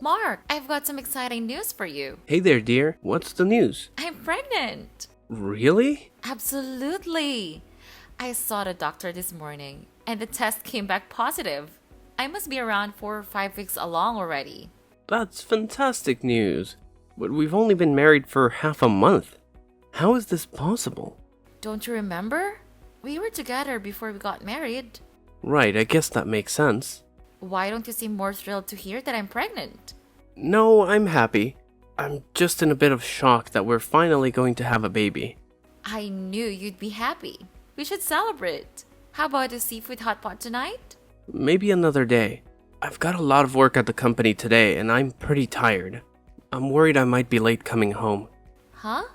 Mark, I've got some exciting news for you. Hey there, dear. What's the news? I'm pregnant. Really? Absolutely. I saw the doctor this morning, and the test came back positive. I must be around 4 or 5 weeks along already. That's fantastic news. But we've only been married for half a month. How is this possible? Don't you remember? We were together before we got married. Right, I guess that makes sense. Why don't you seem more thrilled to hear that I'm pregnant? No, I'm happy. I'm just in a bit of shock that we're finally going to have a baby. I knew you'd be happy. We should celebrate. How about a seafood hot pot tonight? Maybe another day. I've got a lot of work at the company today and I'm pretty tired. I'm worried I might be late coming home. Huh?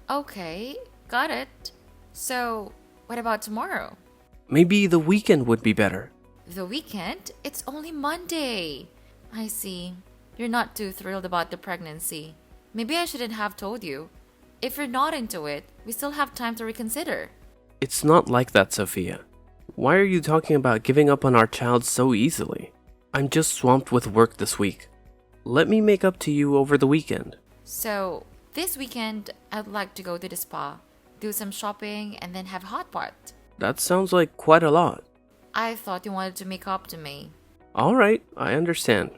Okay, got it. So, what about tomorrow? Maybe the weekend would be better. The weekend? It's only Monday. I see. You're not too thrilled about the pregnancy. Maybe I shouldn't have told you. If you're not into it, we still have time to reconsider. It's not like that, Sophia. Why are you talking about giving up on our child so easily? I'm just swamped with work this week. Let me make up to you over the weekend. So, this weekend, I'd like to go to the spa, do some shopping, and then have a hot pot. That sounds like quite a lot. I thought you wanted to make up to me. Alright, I understand.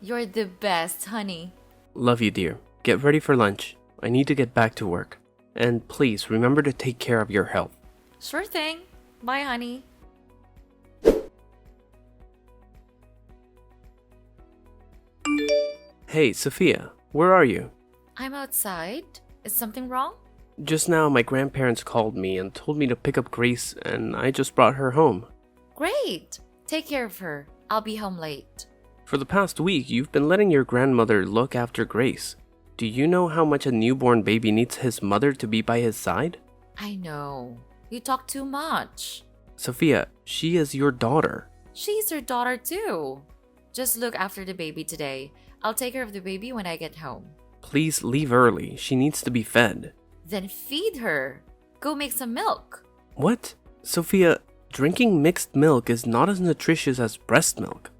You're the best, honey. Love you, dear. Get ready for lunch. I need to get back to work. And please remember to take care of your health. Sure thing. Bye, honey. Hey, Sophia, where are you? I'm outside. Is something wrong? Just now, my grandparents called me and told me to pick up Grace, and I just brought her home. Great. Take care of her. I'll be home late. For the past week, you've been letting your grandmother look after Grace. Do you know how much a newborn baby needs his mother to be by his side? I know. You talk too much. Sophia, she is your daughter. She's your daughter too. Just look after the baby today. I'll take care of the baby when I get home. Please leave early. She needs to be fed. Then feed her. Go make some milk. What? Sophia, drinking mixed milk is not as nutritious as breast milk.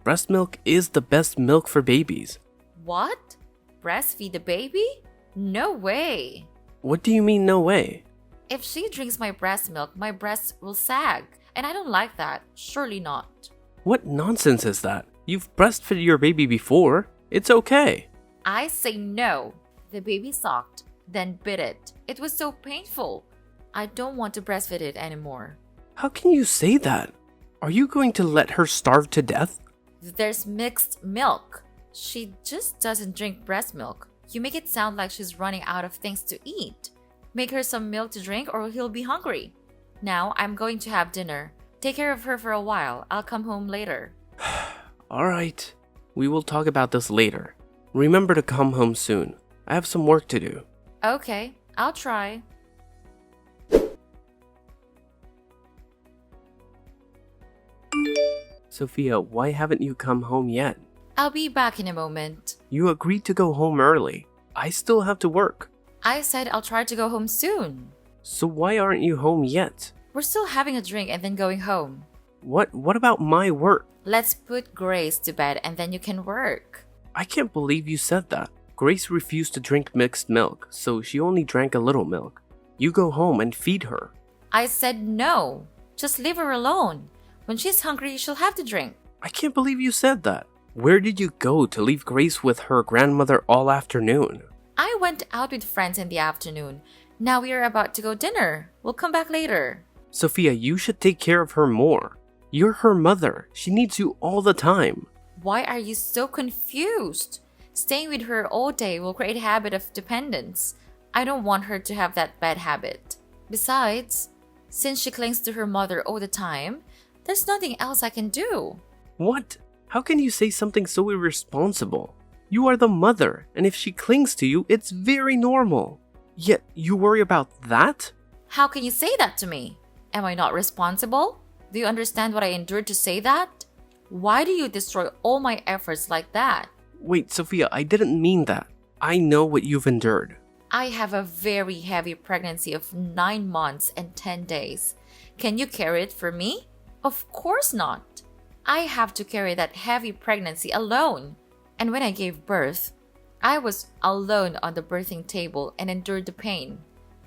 Breast milk is the best milk for babies. What? Breastfeed the baby? No way. What do you mean, no way? If she drinks my breast milk, my breasts will sag. And I don't like that. Surely not. What nonsense is that? You've breastfed your baby before. It's okay. I say no. The baby sucked, then bit it. It was so painful. I don't want to breastfeed it anymore. How can you say that? Are you going to let her starve to death? There's mixed milk. She just doesn't drink breast milk. You make it sound like she's running out of things to eat. Make her some milk to drink or he'll be hungry. Now I'm going to have dinner. Take care of her for a while. I'll come home later. Alright. We will talk about this later. Remember to come home soon. I have some work to do. Okay, I'll try. Sophia, why haven't you come home yet? I'll be back in a moment. You agreed to go home early. I still have to work. I said I'll try to go home soon. So why aren't you home yet? We're still having a drink and then going home. What about my work? Let's put Grace to bed and then you can work. I can't believe you said that. Grace refused to drink mixed milk, so she only drank a little milk. You go home and feed her. I said no. Just leave her alone. When she's hungry, she'll have to drink. I can't believe you said that. Where did you go to leave Grace with her grandmother all afternoon? I went out with friends in the afternoon. Now we are about to go dinner. We'll come back later. Sophia, you should take care of her more. You're her mother. She needs you all the time. Why are you so confused? Staying with her all day will create a habit of dependence. I don't want her to have that bad habit. Besides, since she clings to her mother all the time, there's nothing else I can do. What? How can you say something so irresponsible? You are the mother, and if she clings to you, it's very normal. Yet you worry about that? How can you say that to me? Am I not responsible? Do you understand what I endured to say that? Why do you destroy all my efforts like that? Wait, Sophia, I didn't mean that. I know what you've endured. I have a very heavy pregnancy of 9 months and 10 days. Can you carry it for me? Of course not. I have to carry that heavy pregnancy alone. And when I gave birth, I was alone on the birthing table and endured the pain.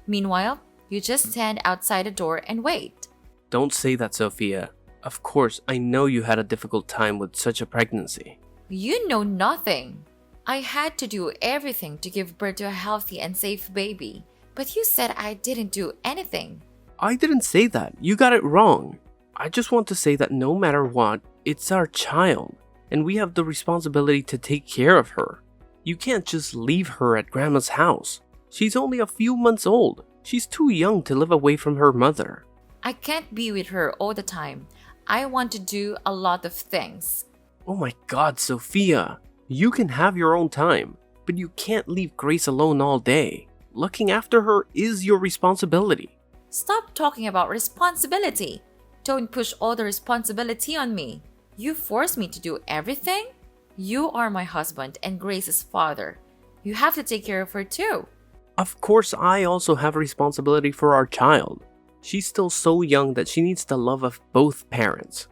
Meanwhile, you just stand outside the door and wait. Don't say that, Sophia. Of course, I know you had a difficult time with such a pregnancy. You know nothing. I had to do everything to give birth to a healthy and safe baby. But you said I didn't do anything. I didn't say that. You got it wrong. I just want to say that no matter what, it's our child, and we have the responsibility to take care of her. You can't just leave her at Grandma's house. She's only a few months old. She's too young to live away from her mother. I can't be with her all the time. I want to do a lot of things. Oh my God, Sophia. You can have your own time, but you can't leave Grace alone all day. Looking after her is your responsibility. Stop talking about responsibility. Don't push all the responsibility on me. You force me to do everything? You are my husband and Grace's father. You have to take care of her too. Of course, I also have a responsibility for our child. She's still so young that she needs the love of both parents.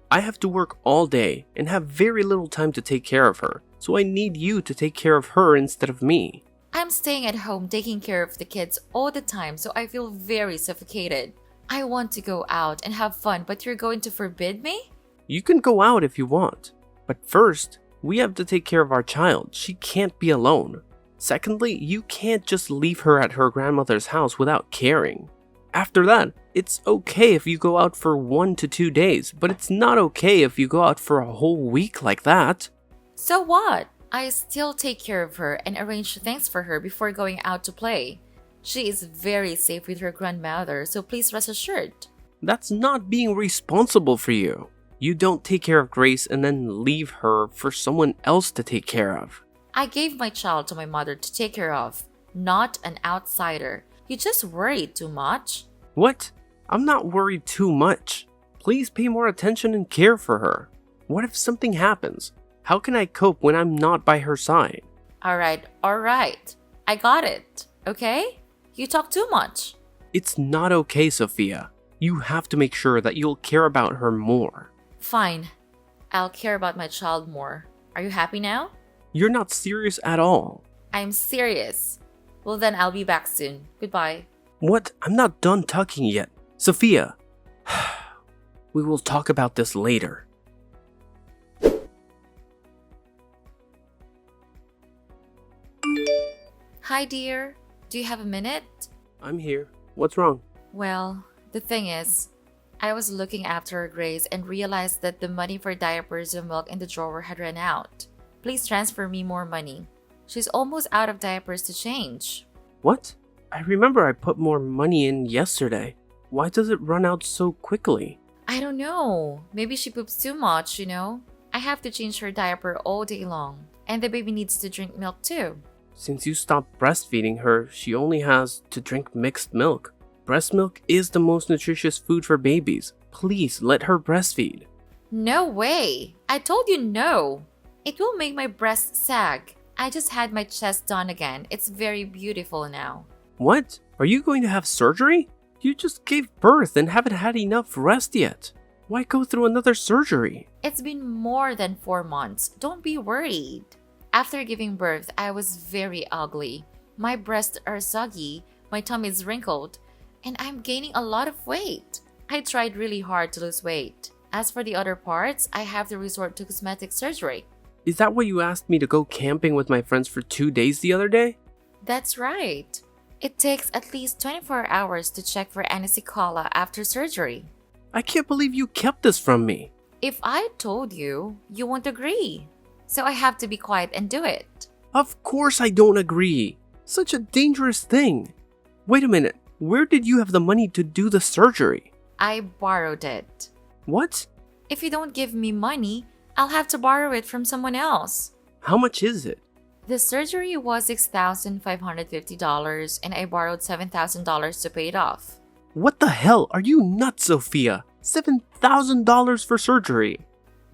I have to work all day and have very little time to take care of her, so I need you to take care of her instead of me. I'm staying at home taking care of the kids all the time, so I feel very suffocated. I want to go out and have fun, but you're going to forbid me? You can go out if you want, but first, we have to take care of our child. She can't be alone. Secondly, you can't just leave her at her grandmother's house without caring. After that, it's okay if you go out for 1 to 2 days, but it's not okay if you go out for a whole week like that. So what? I still take care of her and arrange things for her before going out to play. She is very safe with her grandmother, so please rest assured. That's not being responsible for you. You don't take care of Grace and then leave her for someone else to take care of. I gave my child to my mother to take care of, not an outsider. You just worry too much. What? I'm not worried too much. Please pay more attention and care for her. What if something happens? How can I cope when I'm not by her side? Alright. I got it, okay? You talk too much. It's not okay, Sophia. You have to make sure that you'll care about her more. Fine. I'll care about my child more. Are you happy now? You're not serious at all. I'm serious. Well then, I'll be back soon. Goodbye. What? I'm not done talking yet. Sophia. We will talk about this later. Hi dear. Do you have a minute? I'm here. What's wrong? Well, the thing is, I was looking after Grace and realized that the money for diapers and milk in the drawer had run out. Please transfer me more money. She's almost out of diapers to change. What? I remember I put more money in yesterday. Why does it run out so quickly? I don't know. Maybe she poops too much, you know? I have to change her diaper all day long. And the baby needs to drink milk too. Since you stopped breastfeeding her, she only has to drink mixed milk. Breast milk is the most nutritious food for babies. Please let her breastfeed. No way! I told you no! It will make my breast sag. I just had my chest done again. It's very beautiful now. What? Are you going to have surgery? You just gave birth and haven't had enough rest yet. Why go through another surgery? It's been more than 4 months. Don't be worried. After giving birth, I was very ugly. My breasts are soggy, my tummy is wrinkled, and I'm gaining a lot of weight. I tried really hard to lose weight. As for the other parts, I have to resort to cosmetic surgery. Is that why you asked me to go camping with my friends for 2 days the other day? That's right. It takes at least 24 hours to check for any sequela after surgery. I can't believe you kept this from me. If I told you, you won't agree. So I have to be quiet and do it. Of course I don't agree. Such a dangerous thing. Wait a minute. Where did you have the money to do the surgery? I borrowed it. What? If you don't give me money, I'll have to borrow it from someone else. How much is it? The surgery was $6,550 and I borrowed $7,000 to pay it off. What the hell? Are you nuts, Sophia? $7,000 for surgery.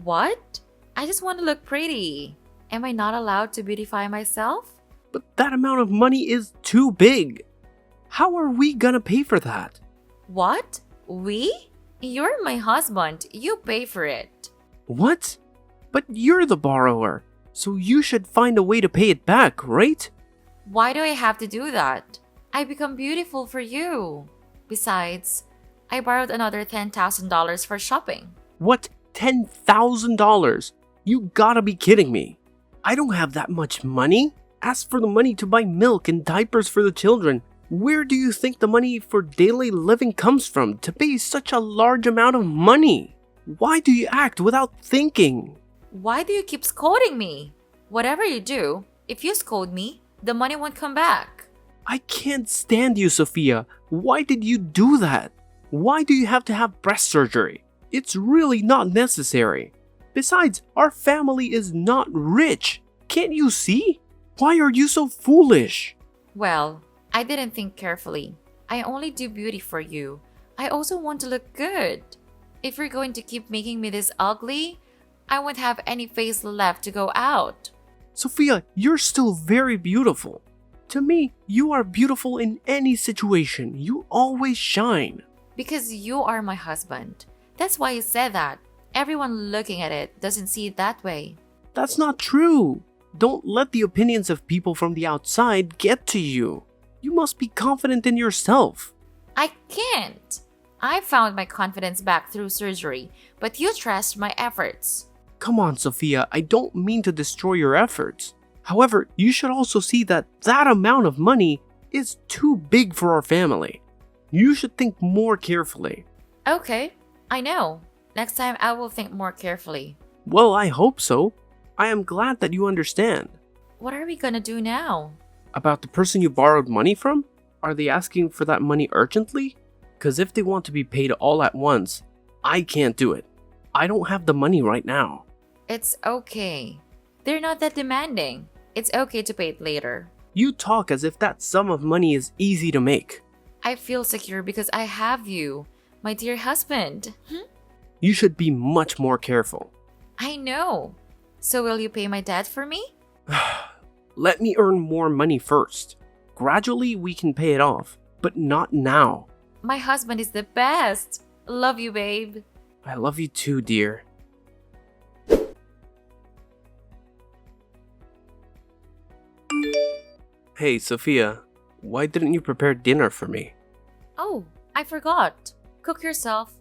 What? I just want to look pretty. Am I not allowed to beautify myself? But that amount of money is too big. How are we gonna pay for that? What? We? You're my husband. You pay for it. What? But you're the borrower. So you should find a way to pay it back, right? Why do I have to do that? I become beautiful for you. Besides, I borrowed another $10,000 for shopping. What? $10,000? You gotta be kidding me. I don't have that much money. As for the money to buy milk and diapers for the children, where do you think the money for daily living comes from to pay such a large amount of money? Why do you act without thinking? Why do you keep scolding me? Whatever you do, if you scold me, the money won't come back. I can't stand you, Sophia. Why did you do that? Why do you have to have breast surgery? It's really not necessary. Besides, our family is not rich. Can't you see? Why are you so foolish? Well, I didn't think carefully. I only do beauty for you. I also want to look good. If you're going to keep making me this ugly, I won't have any face left to go out. Sophia, you're still very beautiful. To me, you are beautiful in any situation. You always shine. Because you are my husband. That's why you said that. Everyone looking at it doesn't see it that way. That's not true. Don't let the opinions of people from the outside get to you. You must be confident in yourself. I can't. I found my confidence back through surgery, but you trashed my efforts. Come on, Sophia, I don't mean to destroy your efforts. However, you should also see that that amount of money is too big for our family. You should think more carefully. Okay, I know. Next time I will think more carefully. Well, I hope so. I am glad that you understand. What are we gonna do now? About the person you borrowed money from? Are they asking for that money urgently? Because if they want to be paid all at once, I can't do it. I don't have the money right now. It's okay. They're not that demanding. It's okay to pay it later. You talk as if that sum of money is easy to make. I feel secure because I have you, my dear husband. You should be much more careful. I know. So will you pay my debt for me? Let me earn more money first. Gradually we can pay it off, but not now. My husband is the best. Love you, babe. I love you too, dear. Hey, Sophia, why didn't you prepare dinner for me? Oh, I forgot. Cook yourself.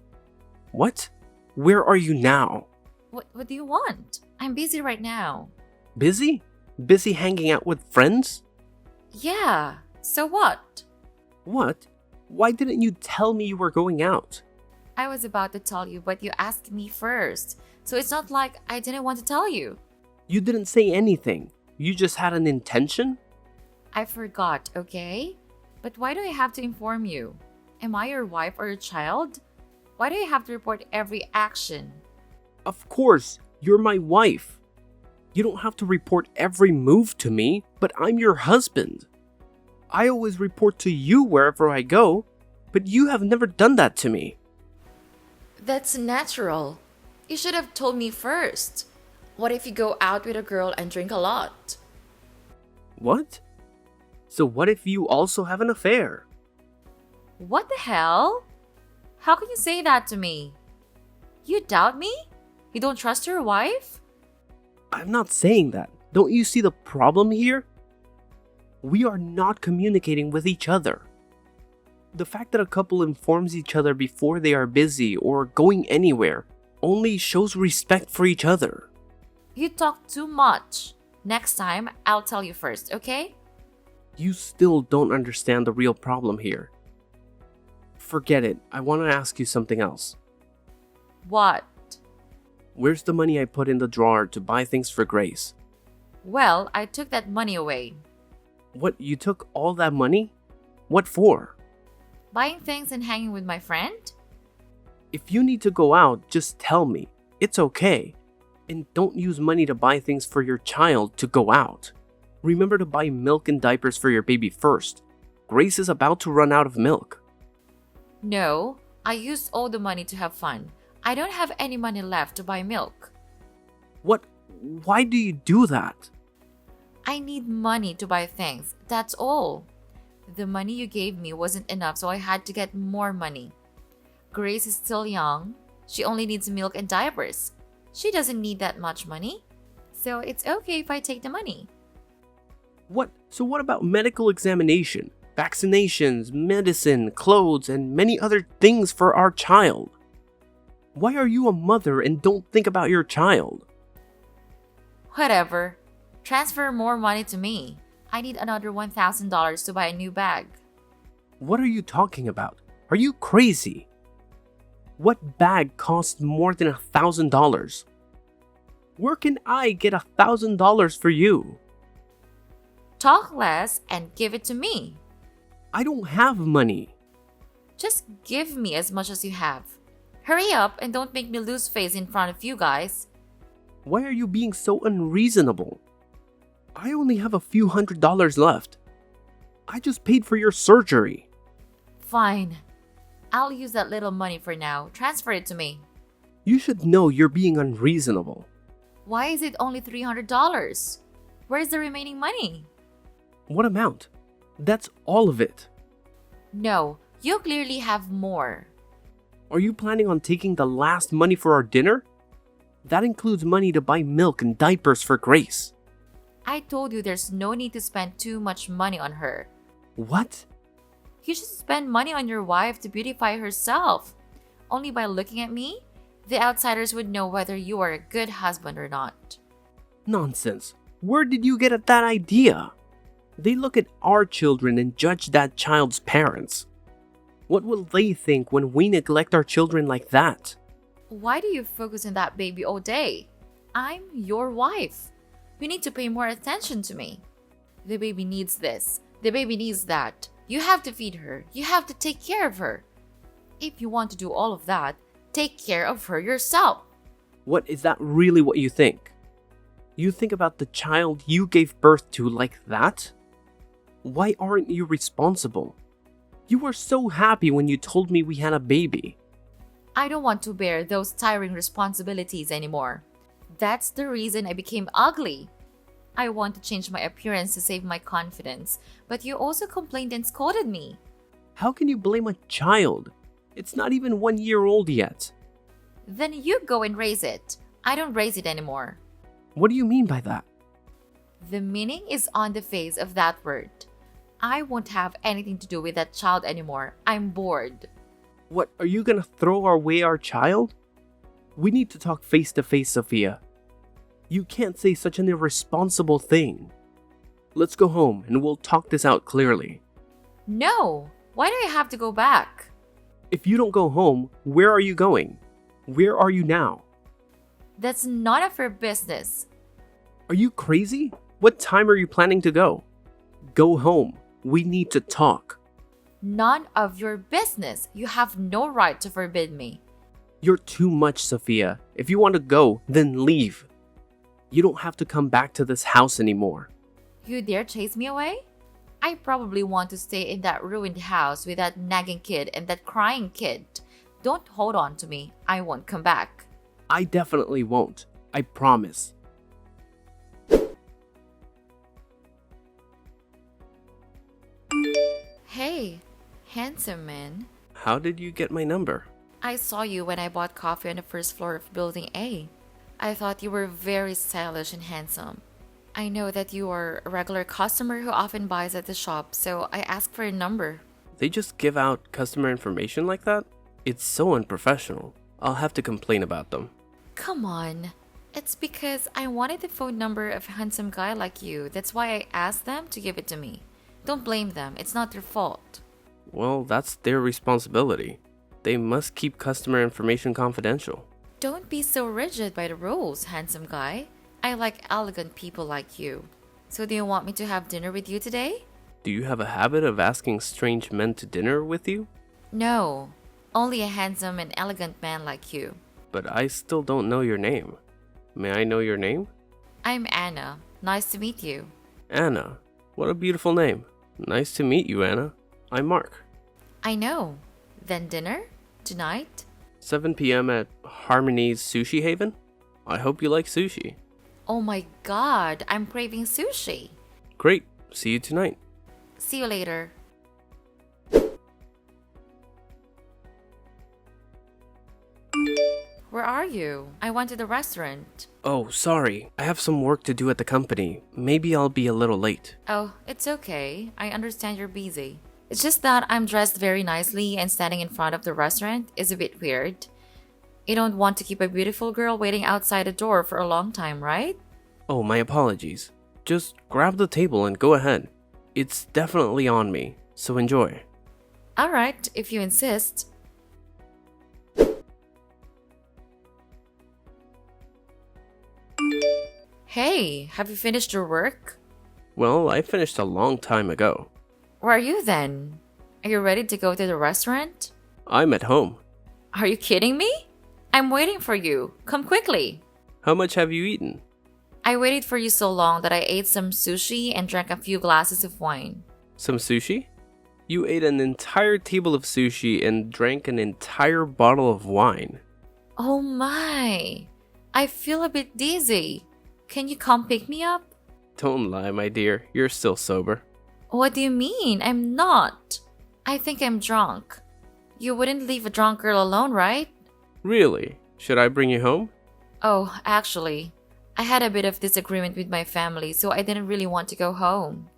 What? Where are you now? What do you want? I'm busy right now. Busy? Busy hanging out with friends? Yeah, so what? What? Why didn't you tell me you were going out? I was about to tell you, but you asked me first. So it's not like I didn't want to tell you. You didn't say anything. You just had an intention? I forgot, okay? But why do I have to inform you? Am I your wife or your child? Why do you have to report every action? Of course, you're my wife. You don't have to report every move to me, but I'm your husband. I always report to you wherever I go, but you have never done that to me. That's natural. You should have told me first. What if you go out with a girl and drink a lot? What? So what if you also have an affair? What the hell? How can you say that to me? You doubt me? You don't trust your wife? I'm not saying that. Don't you see the problem here? We are not communicating with each other. The fact that a couple informs each other before they are busy or going anywhere only shows respect for each other. You talk too much. Next time, I'll tell you first, okay? You still don't understand the real problem here. Forget it. I want to ask you something else. What? Where's the money I put in the drawer to buy things for Grace? Well, I took that money away. What, you took all that money? What for? Buying things and hanging with my friend? If you need to go out, just tell me. It's okay. And don't use money to buy things for your child to go out. Remember to buy milk and diapers for your baby first. Grace is about to run out of milk. No, I used all the money to have fun. I don't have any money left to buy milk. What? Why do you do that? I need money to buy things, that's all. The money you gave me wasn't enough, so I had to get more money. Grace is still young. She only needs milk and diapers. She doesn't need that much money. So it's okay if I take the money. What? So what about medical examination, vaccinations, medicine, clothes, and many other things for our child? Why are you a mother and don't think about your child? Whatever. Transfer more money to me. I need another $1,000 to buy a new bag. What are you talking about? Are you crazy? What bag costs more than $1,000? Where can I get $1,000 for you? Talk less and give it to me. I don't have money. Just give me as much as you have. Hurry up and don't make me lose face in front of you guys. Why are you being so unreasonable? I only have a few $100s left. I just paid for your surgery. Fine. I'll use that little money for now. Transfer it to me. You should know you're being unreasonable. Why is it only $300? Where's the remaining money? What amount? That's all of it. No, you clearly have more. Are you planning on taking the last money for our dinner? That includes money to buy milk and diapers for Grace. I told you there's no need to spend too much money on her. What? You should spend money on your wife to beautify herself. Only by looking at me, the outsiders would know whether you are a good husband or not. Nonsense. Where did you get that idea? They look at our children and judge that child's parents. What will they think when we neglect our children like that? Why do you focus on that baby all day? I'm your wife. You need to pay more attention to me. The baby needs this. The baby needs that. You have to feed her. You have to take care of her. If you want to do all of that, take care of her yourself. What, is that really what you think? You think about the child you gave birth to like that? Why aren't you responsible? You were so happy when you told me we had a baby. I don't want to bear those tiring responsibilities anymore. That's the reason I became ugly. I want to change my appearance to save my confidence, but you also complained and scolded me. How can you blame a child? It's not even 1 year old yet. Then you go and raise it. I don't raise it anymore. What do you mean by that? The meaning is on the face of that word. I won't have anything to do with that child anymore. I'm bored. What, are you gonna throw away our child? We need to talk face to face, Sophia. You can't say such an irresponsible thing. Let's go home and we'll talk this out clearly. No! Why do I have to go back? If you don't go home, where are you going? Where are you now? That's none of your business. Are you crazy? What time are you planning to go? Go home. We need to talk. None of your business. You have no right to forbid me. You're too much, Sophia. If you want to go, then leave. You don't have to come back to this house anymore. You dare chase me away? I probably want to stay in that ruined house with that nagging kid and that crying kid. Don't hold on to me. I won't come back. I definitely won't. I promise. Hey, handsome man. How did you get my number? I saw you when I bought coffee on the first floor of Building A. I thought you were very stylish and handsome. I know that you are a regular customer who often buys at the shop, so I asked for a number. They just give out customer information like that? It's so unprofessional. I'll have to complain about them. Come on. It's because I wanted the phone number of a handsome guy like you. That's why I asked them to give it to me. Don't blame them. It's not their fault. Well, that's their responsibility. They must keep customer information confidential. Don't be so rigid by the rules, handsome guy. I like elegant people like you. So do you want me to have dinner with you today? Do you have a habit of asking strange men to dinner with you? No, only a handsome and elegant man like you. But I still don't know your name. May I know your name? I'm Anna. Nice to meet you. Anna. What a beautiful name. Nice to meet you, Anna. I'm Mark. I know. Then dinner? Tonight? 7 p.m. at Harmony's Sushi Haven? I hope you like sushi. Oh my god, I'm craving sushi. Great. See you tonight. See you later. Where are you? I went to the restaurant. Oh, sorry. I have some work to do at the company. Maybe I'll be a little late. Oh, it's okay. I understand you're busy. It's just that I'm dressed very nicely and standing in front of the restaurant is a bit weird. You don't want to keep a beautiful girl waiting outside the door for a long time, right? Oh, my apologies. Just grab the table and go ahead. It's definitely on me, so enjoy. Alright, if you insist. Hey, have you finished your work? Well, I finished a long time ago. Where are you then? Are you ready to go to the restaurant? I'm at home. Are you kidding me? I'm waiting for you. Come quickly. How much have you eaten? I waited for you so long that I ate some sushi and drank a few glasses of wine. Some sushi? You ate an entire table of sushi and drank an entire bottle of wine. Oh my! I feel a bit dizzy. Can you come pick me up? Don't lie, my dear. You're still sober. What do you mean? I'm not. I think I'm drunk. You wouldn't leave a drunk girl alone, right? Really? Should I bring you home? Oh, actually, I had a bit of disagreement with my family, so I didn't really want to go home.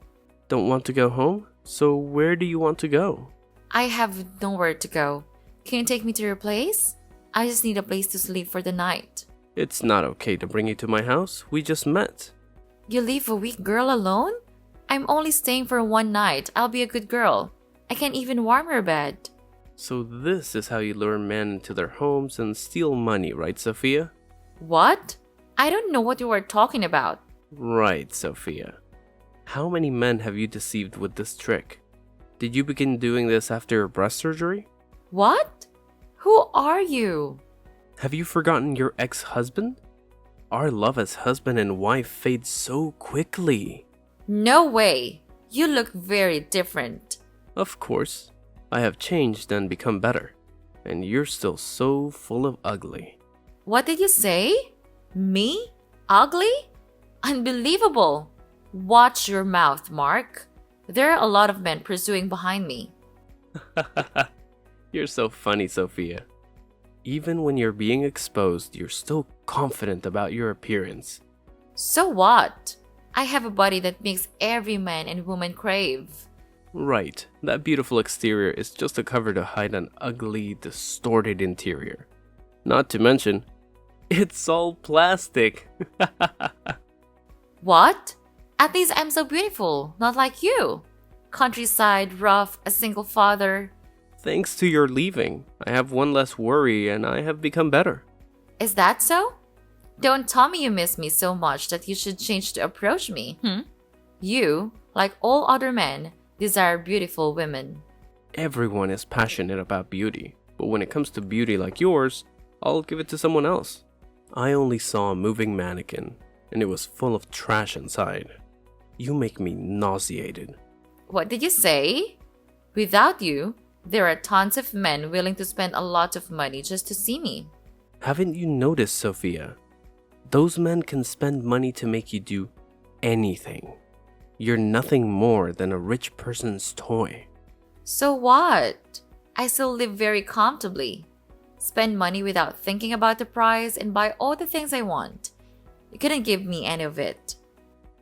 Don't want to go home? So where do you want to go? I have nowhere to go. Can you take me to your place? I just need a place to sleep for the night. It's not okay to bring you to my house. We just met. You leave a weak girl alone? I'm only staying for one night. I'll be a good girl. I can even warm your bed. So this is how you lure men into their homes and steal money, right, Sophia? What? I don't know what you are talking about. Right, Sophia. How many men have you deceived with this trick? Did you begin doing this after your breast surgery? What? Who are you? Have you forgotten your ex-husband? Our love as husband and wife fades so quickly. No way. You look very different. Of course. I have changed and become better. And you're still so full of ugly. What did you say? Me? Ugly? Unbelievable. Watch your mouth, Mark. There are a lot of men pursuing behind me. You're so funny, Sophia. Even when you're being exposed, you're still confident about your appearance. So what? I have a body that makes every man and woman crave. Right, that beautiful exterior is just a cover to hide an ugly, distorted interior. Not to mention, it's all plastic. What? At least I'm so beautiful, not like you. Countryside, rough, a single father. Thanks to your leaving, I have one less worry and I have become better. Is that so? Don't tell me you miss me so much that you should change to approach me. You, like all other men, desire beautiful women. Everyone is passionate about beauty, but when it comes to beauty like yours, I'll give it to someone else. I only saw a moving mannequin, and it was full of trash inside. You make me nauseated. What did you say? Without you, there are tons of men willing to spend a lot of money just to see me. Haven't you noticed, Sophia? Those men can spend money to make you do anything. You're nothing more than a rich person's toy. So what? I still live very comfortably. Spend money without thinking about the price and buy all the things I want. You couldn't give me any of it.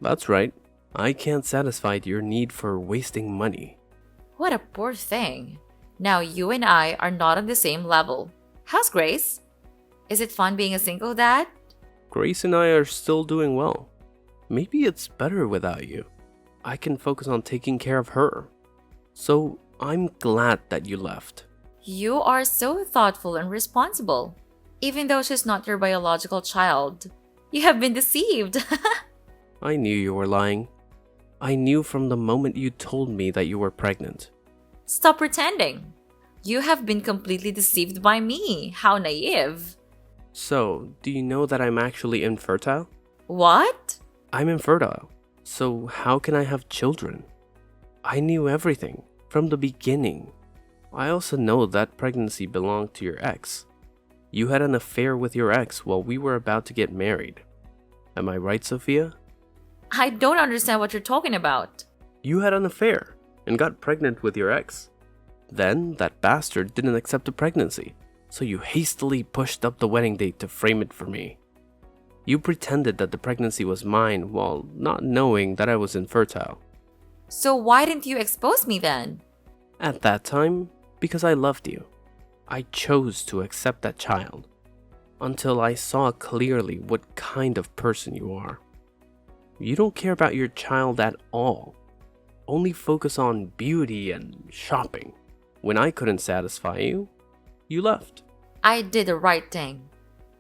That's right. I can't satisfy your need for wasting money. What a poor thing. Now you and I are not on the same level. How's Grace? Is it fun being a single dad? Grace and I are still doing well. Maybe it's better without you. I can focus on taking care of her. So I'm glad that you left. You are so thoughtful and responsible. Even though she's not your biological child. You have been deceived. I knew you were lying. I knew from the moment you told me that you were pregnant. Stop pretending. You have been completely deceived by me. How naive. So, do you know that I'm actually infertile? What? I'm infertile. So how can I have children? I knew everything from the beginning. I also know that pregnancy belonged to your ex. You had an affair with your ex while we were about to get married. Am I right, Sophia? I don't understand what you're talking about. You had an affair and got pregnant with your ex. Then that bastard didn't accept the pregnancy. so you hastily pushed up the wedding date to frame it for me. You pretended that the pregnancy was mine while not knowing that I was infertile. So why didn't you expose me then? At that time, because I loved you, I chose to accept that child until I saw clearly what kind of person you are. You don't care about your child at all, only focus on beauty and shopping. When I couldn't satisfy you, you left. I did the right thing.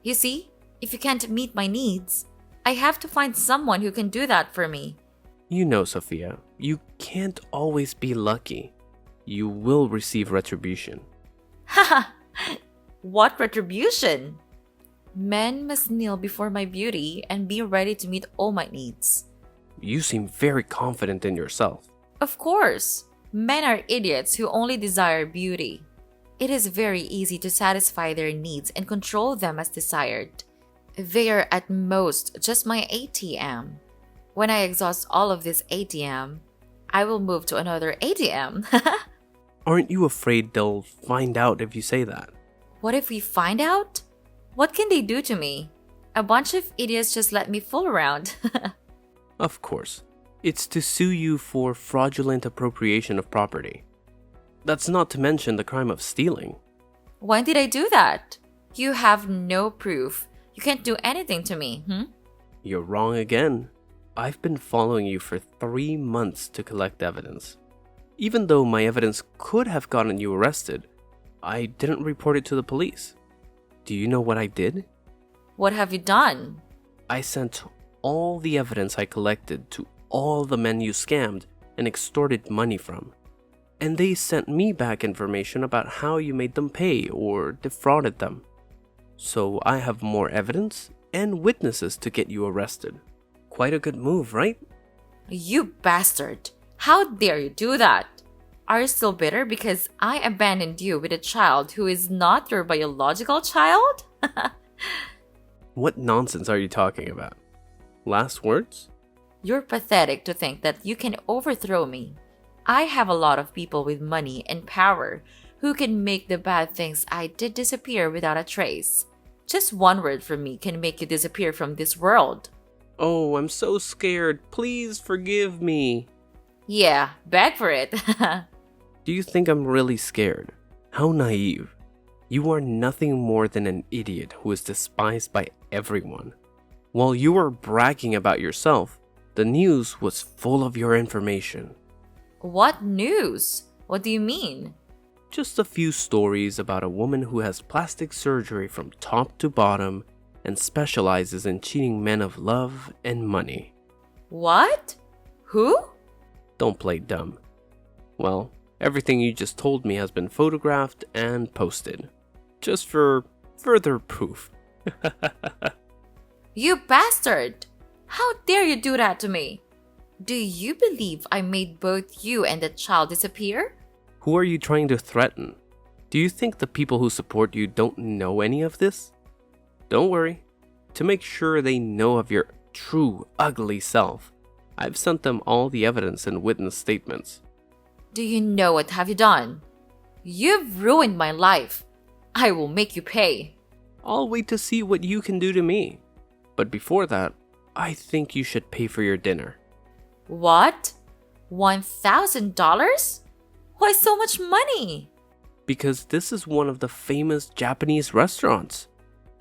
You see, if you can't meet my needs, I have to find someone who can do that for me. You know, Sophia, you can't always be lucky. You will receive retribution. Haha! What retribution? Men must kneel before my beauty and be ready to meet all my needs. You seem very confident in yourself. Of course, men are idiots who only desire beauty. It is very easy to satisfy their needs and control them as desired. They are at most just my ATM. When I exhaust all of this ATM, I will move to another ATM. Aren't you afraid they'll find out if you say that? What if we find out? What can they do to me? A bunch of idiots just let me fool around. Of course. It's to sue you for fraudulent appropriation of property. That's not to mention the crime of stealing. When did I do that? You have no proof. You can't do anything to me, You're wrong again. I've been following you for 3 months to collect evidence. Even though my evidence could have gotten you arrested, I didn't report it to the police. Do you know what I did? What have you done? I sent all the evidence I collected to all the men you scammed and extorted money from. And they sent me back information about how you made them pay or defrauded them. So I have more evidence and witnesses to get you arrested. Quite a good move, right? You bastard! How dare you do that? Are you still bitter because I abandoned you with a child who is not your biological child? What nonsense are you talking about? Last words? You're pathetic to think that you can overthrow me. I have a lot of people with money and power who can make the bad things I did disappear without a trace. Just one word from me can make you disappear from this world. Oh, I'm so scared. Please forgive me. Yeah, beg for it. Do you think I'm really scared? How naive. You are nothing more than an idiot who is despised by everyone. While you were bragging about yourself, the news was full of your information. What news? What do you mean? Just a few stories about a woman who has plastic surgery from top to bottom and specializes in cheating men of love and money. What? Who? Don't play dumb. Well, everything you just told me has been photographed and posted. Just for further proof. You bastard! How dare you do that to me? Do you believe I made both you and the child disappear? Who are you trying to threaten? Do you think the people who support you don't know any of this? Don't worry. To make sure they know of your true ugly self, I've sent them all the evidence and witness statements. Do you know what have you done? You've ruined my life. I will make you pay. I'll wait to see what you can do to me. But before that, I think you should pay for your dinner. What? $1,000? Why so much money? Because this is one of the famous Japanese restaurants.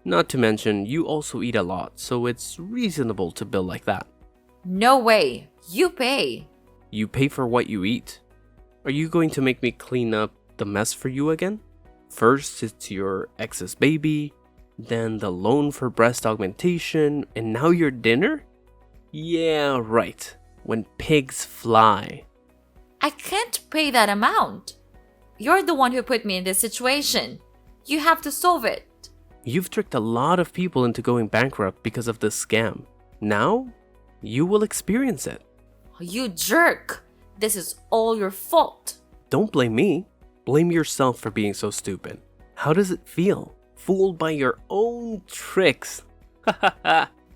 Not to mention, you also eat a lot, so it's reasonable to bill like that. No way. You pay. You pay for what you eat. Are you going to make me clean up the mess for you again? First, it's your ex's baby, then the loan for breast augmentation, and now your dinner? Yeah, right. When pigs fly. I can't pay that amount. You're the one who put me in this situation. You have to solve it. You've tricked a lot of people into going bankrupt because of this scam. Now, you will experience it. You jerk. This is all your fault. Don't blame me. Blame yourself for being so stupid. How does it feel? Fooled by your own tricks.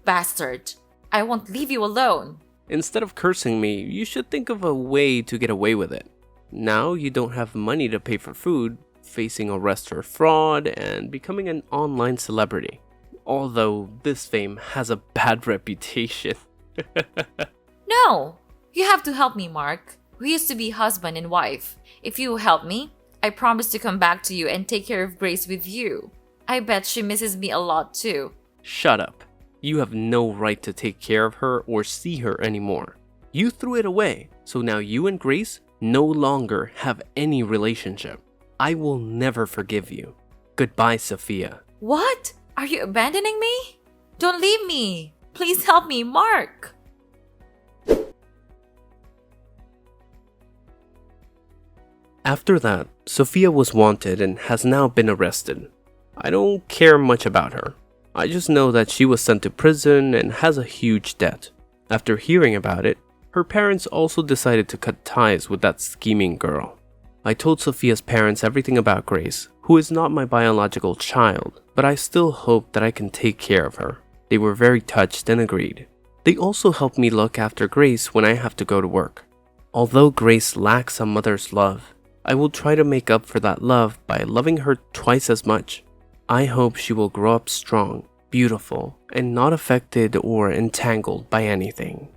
Bastard. I won't leave you alone. Instead of cursing me, you should think of a way to get away with it. Now you don't have money to pay for food, facing arrest for fraud, and becoming an online celebrity. Although this fame has a bad reputation. No! You have to help me, Mark. We used to be husband and wife. If you help me, I promise to come back to you and take care of Grace with you. I bet she misses me a lot too. Shut up. You have no right to take care of her or see her anymore. You threw it away, so now you and Grace no longer have any relationship. I will never forgive you. Goodbye, Sophia. What? Are you abandoning me? Don't leave me. Please help me, Mark. After that, Sophia was wanted and has now been arrested. I don't care much about her. I just know that she was sent to prison and has a huge debt. After hearing about it, her parents also decided to cut ties with that scheming girl. I told Sophia's parents everything about Grace, who is not my biological child, but I still hope that I can take care of her. They were very touched and agreed. They also helped me look after Grace when I have to go to work. Although Grace lacks a mother's love, I will try to make up for that love by loving her twice as much. I hope she will grow up strong, beautiful, and not affected or entangled by anything.